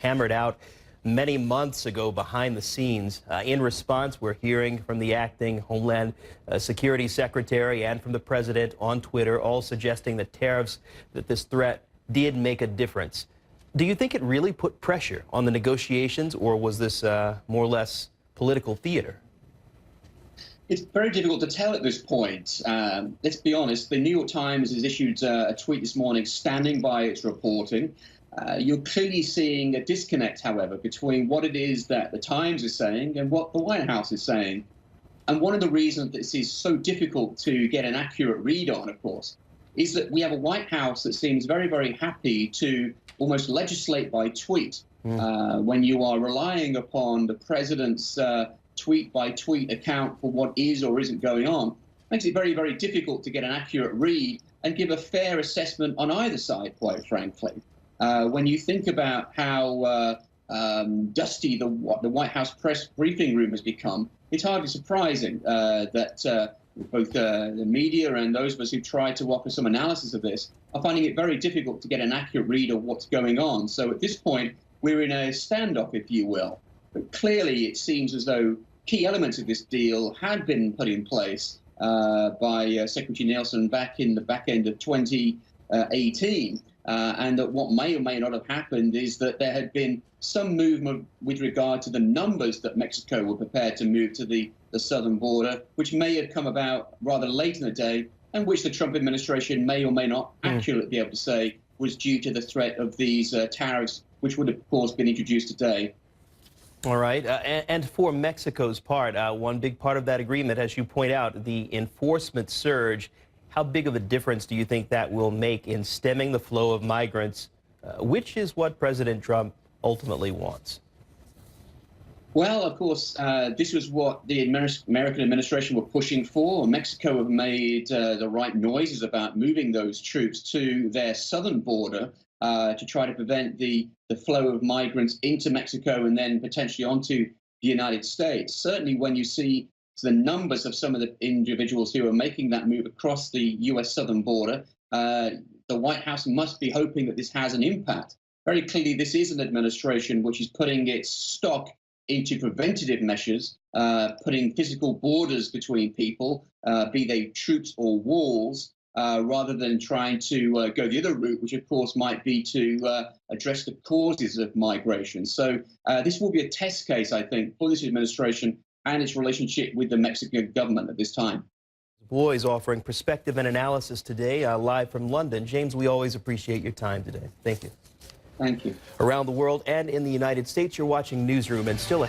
Hammered out many months ago behind the scenes. In response, we're hearing from the acting Homeland Security Secretary and from the president on Twitter, all suggesting that tariffs, that this threat did make a difference. Do you think it really put pressure on the negotiations, or was this more or less political theater? It's very difficult to tell at this point. Let's be honest, the New York Times has issued a tweet this morning standing by its reporting. You're clearly seeing a disconnect, however, between what it is that the Times is saying and what the White House is saying. And one of the reasons this is so difficult to get an accurate read on, of course, is that we have a White House that seems very, very happy to almost legislate by tweet. When you are relying upon the president's tweet-by-tweet account for what is or isn't going on, makes it very, very difficult to get an accurate read and give a fair assessment on either side, quite frankly. When you think about how dusty the White House press briefing room has become, it's hardly surprising that both the media and those of us who try to offer some analysis of this are finding it very difficult to get an accurate read of what's going on. So at this point, we're in a standoff, if you will. But clearly, it seems as though key elements of this deal had been put in place by Secretary Nelson back in the back end of 2018. And that what may or may not have happened is that there had been some movement with regard to the numbers that Mexico were prepared to move to the southern border, which may have come about rather late in the day, and which the Trump administration may or may not accurately be able to say was due to the threat of these tariffs, which would have, of course, been introduced today. All right. And for Mexico's part, one big part of that agreement, as you point out, the enforcement surge. How big of a difference do you think that will make in stemming the flow of migrants, which is what President Trump ultimately wants? Well, of course, this was what the American administration were pushing for. Mexico have made the right noises about moving those troops to their southern border to try to prevent the flow of migrants into Mexico and then potentially onto the United States. Certainly when you see the numbers of some of the individuals who are making that move across the U.S. southern border, the White House must be hoping that this has an impact. Very clearly, this is an administration which is putting its stock into preventative measures, putting physical borders between people, be they troops or walls, rather than trying to go the other route, which of course might be to address the causes of migration. So this will be a test case, I think, for this administration and its relationship with the Mexican government at this time. Boys offering perspective and analysis today, live from London. James, we always appreciate your time today. Thank you. Thank you. Around the world and in the United States, you're watching Newsroom, and still ahead.